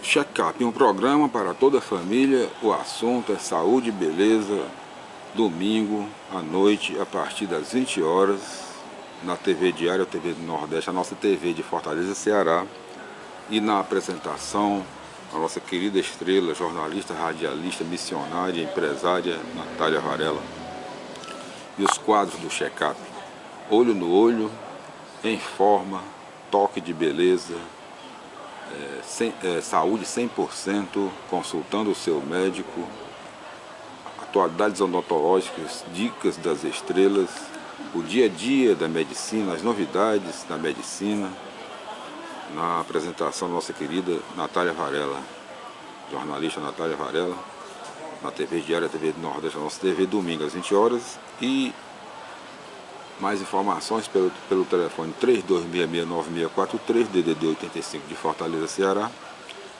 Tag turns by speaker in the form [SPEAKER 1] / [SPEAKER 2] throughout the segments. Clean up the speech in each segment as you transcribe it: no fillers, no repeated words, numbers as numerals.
[SPEAKER 1] Check-up, um programa para toda a família. O assunto é saúde e beleza. Domingo à noite, a partir das 20 horas, na TV Diária, TV do Nordeste, a nossa TV de Fortaleza, Ceará. E na apresentação, a nossa querida estrela, jornalista, radialista, missionária, empresária, Natália Varela. E os quadros do check-up: olho no olho, em forma, toque de beleza, saúde 100%, consultando o seu médico, atualidades odontológicas, dicas das estrelas, o dia a dia da medicina, as novidades da medicina, na apresentação da nossa querida Natália Varela, jornalista Natália Varela, na TV Diária, TV do Nordeste, a nossa TV domingo às 20 horas. E mais informações pelo telefone 32669643, DDD 85 de Fortaleza, Ceará,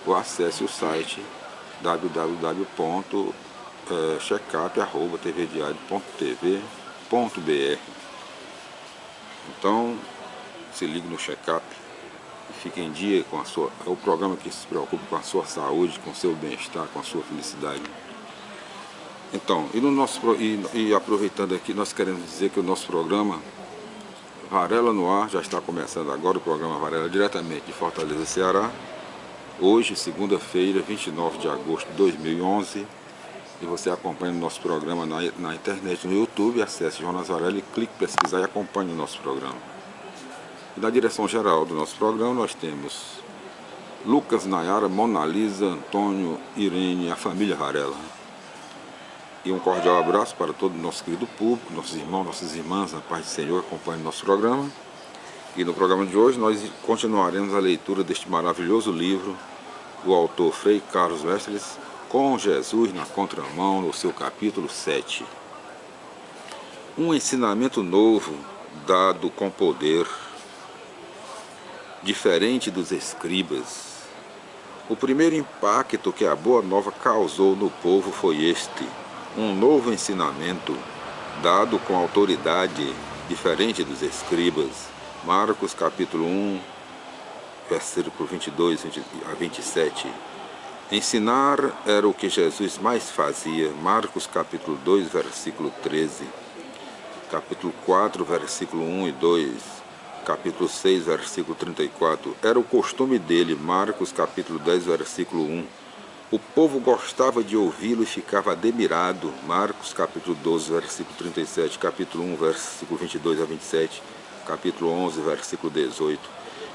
[SPEAKER 1] ou acesse o site www.checkup@tvdiario.tv.br. Então, se ligue no check-up e fique em dia com a sua... É o programa que se preocupa com a sua saúde, com o seu bem-estar, com a sua felicidade. Então, e aproveitando aqui, nós queremos dizer que o nosso programa Varela no Ar já está começando agora, o programa Varela, diretamente de Fortaleza, Ceará. Hoje, segunda-feira, 29 de agosto de 2011. E você acompanha o nosso programa na internet, no YouTube. Acesse Jonas Varela e clique em pesquisar e acompanhe o nosso programa. E na direção geral do nosso programa nós temos Lucas, Nayara, Mona Lisa, Antônio, Irene, a família Varela. E um cordial abraço para todo o nosso querido público, nossos irmãos, nossas irmãs, na paz do Senhor, acompanhem o nosso programa. E no programa de hoje nós continuaremos a leitura deste maravilhoso livro do autor Frei Carlos Westeles, Com Jesus na Contramão, no seu capítulo 7. Um ensinamento novo dado com poder, diferente dos escribas. O primeiro impacto que a Boa Nova causou no povo foi este: um novo ensinamento, dado com autoridade, diferente dos escribas. Marcos capítulo 1, versículo 22 a 27. Ensinar era o que Jesus mais fazia. Marcos capítulo 2, versículo 13. Capítulo 4, versículo 1 e 2. Capítulo 6, versículo 34. Era o costume dele. Marcos capítulo 10, versículo 1. O povo gostava de ouvi-lo e ficava admirado. Marcos capítulo 12, versículo 37, capítulo 1, versículo 22 a 27, capítulo 11, versículo 18.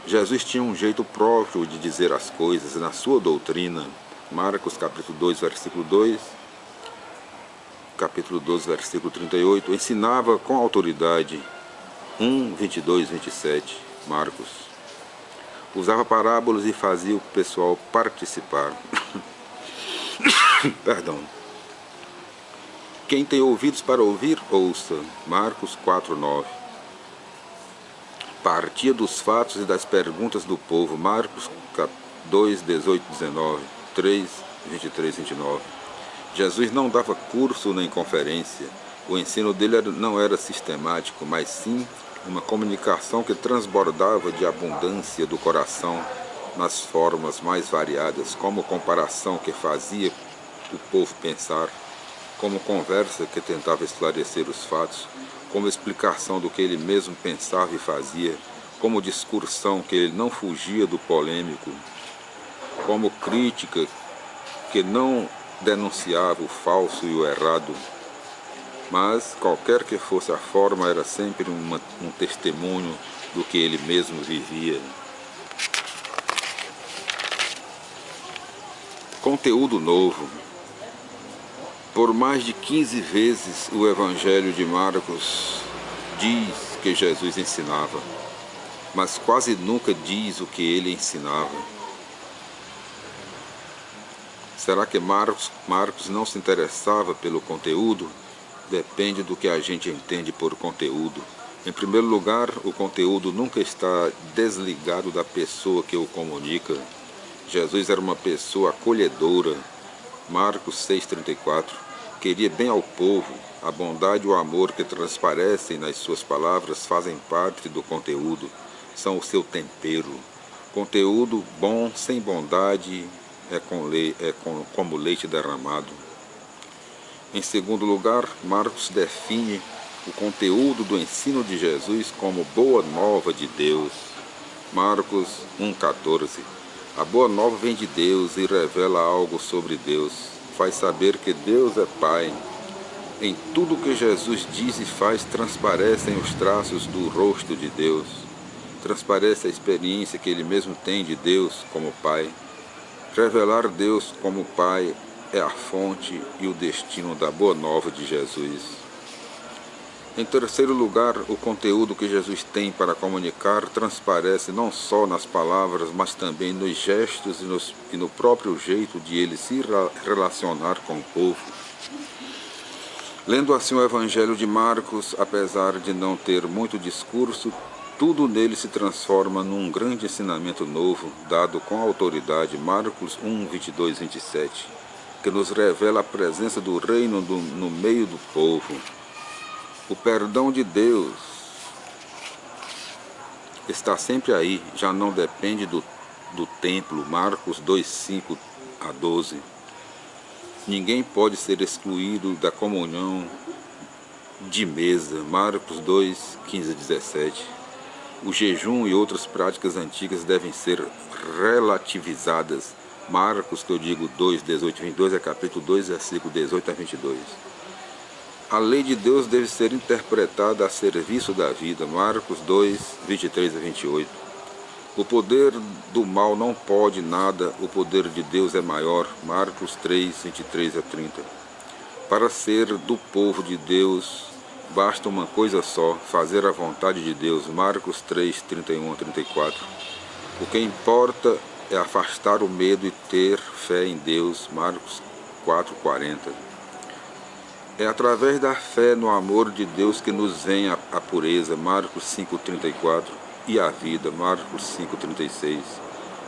[SPEAKER 1] Jesus tinha um jeito próprio de dizer as coisas na sua doutrina. Marcos capítulo 2, versículo 2, capítulo 12, versículo 38. Ensinava com autoridade. 1, 22, 27, Marcos. Usava parábolas e fazia o pessoal participar. Perdão. Quem tem ouvidos para ouvir, ouça. Marcos 4:9. Partia dos fatos e das perguntas do povo. Marcos 2:18, 19, 3, 23, 29. Jesus não dava curso nem conferência. O ensino dele não era sistemático, mas sim uma comunicação que transbordava de abundância do coração nas formas mais variadas, como comparação que fazia o povo pensar, como conversa que tentava esclarecer os fatos, como explicação do que ele mesmo pensava e fazia, como discursão que ele não fugia do polêmico, como crítica que não denunciava o falso e o errado, mas qualquer que fosse a forma era sempre um testemunho do que ele mesmo vivia. Conteúdo novo. Por mais de 15 vezes o Evangelho de Marcos diz que Jesus ensinava, mas quase nunca diz o que ele ensinava. Será que Marcos não se interessava pelo conteúdo? Depende do que a gente entende por conteúdo. Em primeiro lugar, o conteúdo nunca está desligado da pessoa que o comunica. Jesus era uma pessoa acolhedora. Marcos 6,34. Queria bem ao povo. A bondade e o amor que transparecem nas suas palavras fazem parte do conteúdo, são o seu tempero. Conteúdo bom sem bondade como leite derramado. Em segundo lugar, Marcos define o conteúdo do ensino de Jesus como boa nova de Deus. Marcos 1,14. A boa nova vem de Deus e revela algo sobre Deus. Faz saber que Deus é Pai. Em tudo que Jesus diz e faz, transparecem os traços do rosto de Deus. Transparece a experiência que Ele mesmo tem de Deus como Pai. Revelar Deus como Pai é a fonte e o destino da boa nova de Jesus. Em terceiro lugar, o conteúdo que Jesus tem para comunicar transparece não só nas palavras, mas também nos gestos e no próprio jeito de Ele se relacionar com o povo. Lendo assim o Evangelho de Marcos, apesar de não ter muito discurso, tudo nele se transforma num grande ensinamento novo, dado com autoridade, Marcos 1, 22, 27, que nos revela a presença do reino no meio do povo. O perdão de Deus está sempre aí, já não depende do templo, Marcos 2, 5 a 12. Ninguém pode ser excluído da comunhão de mesa, Marcos 2, 15 a 17. O jejum e outras práticas antigas devem ser relativizadas, Marcos, que eu digo 2, 18 a 22, é capítulo 2, versículo 18 a 22. A lei de Deus deve ser interpretada a serviço da vida, Marcos 2, 23 a 28. O poder do mal não pode nada, o poder de Deus é maior, Marcos 3, 23 a 30. Para ser do povo de Deus, basta uma coisa só, fazer a vontade de Deus, Marcos 3, 31 a 34. O que importa é afastar o medo e ter fé em Deus, Marcos 4, 40. É através da fé no amor de Deus que nos vem a pureza, Marcos 5, 34, e a vida, Marcos 5, 36.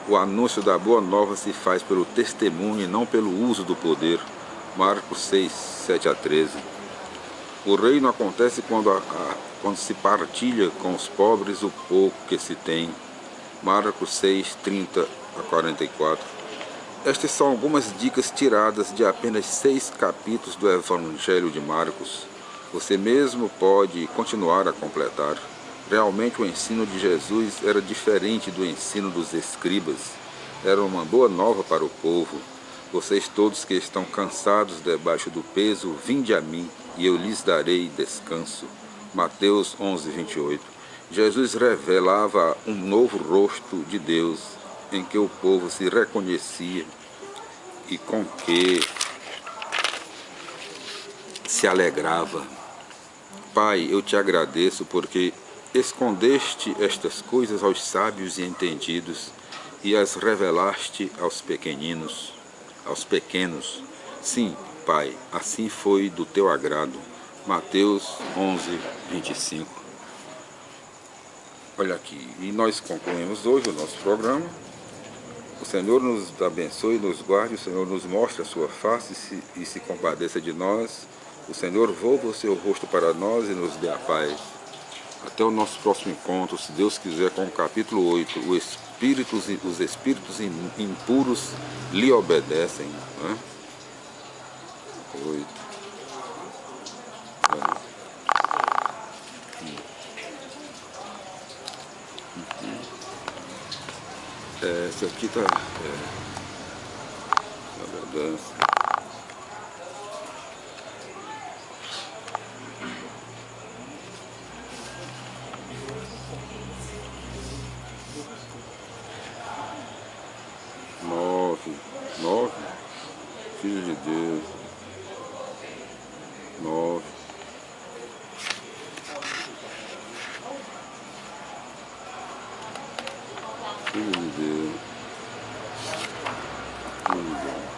[SPEAKER 1] O anúncio da boa nova se faz pelo testemunho e não pelo uso do poder, Marcos 6, 7 a 13. O reino acontece quando se partilha com os pobres o pouco que se tem, Marcos 6, 30 a 44. Estas são algumas dicas tiradas de apenas 6 capítulos do Evangelho de Marcos. Você mesmo pode continuar a completar. Realmente o ensino de Jesus era diferente do ensino dos escribas. Era uma boa nova para o povo. Vocês todos que estão cansados debaixo do peso, vinde a mim, e eu lhes darei descanso. Mateus 11, 28. Jesus revelava um novo rosto de Deus, em que o povo se reconhecia e com que se alegrava. Pai, eu te agradeço porque escondeste estas coisas aos sábios e entendidos e as revelaste aos pequenos. Sim, Pai, assim foi do teu agrado. Mateus 11, 25. Olha aqui, e nós concluímos hoje o nosso programa. O Senhor nos abençoe, nos guarde, o Senhor nos mostre a sua face e se compadeça de nós. O Senhor volva o seu rosto para nós e nos dê a paz. Até o nosso próximo encontro, se Deus quiser, com o capítulo 8, os espíritos impuros lhe obedecem. Né? 8. Essa aqui tá a dança. Nove, Filho de Deus. 9. Filho de Deus. Filho de Deus.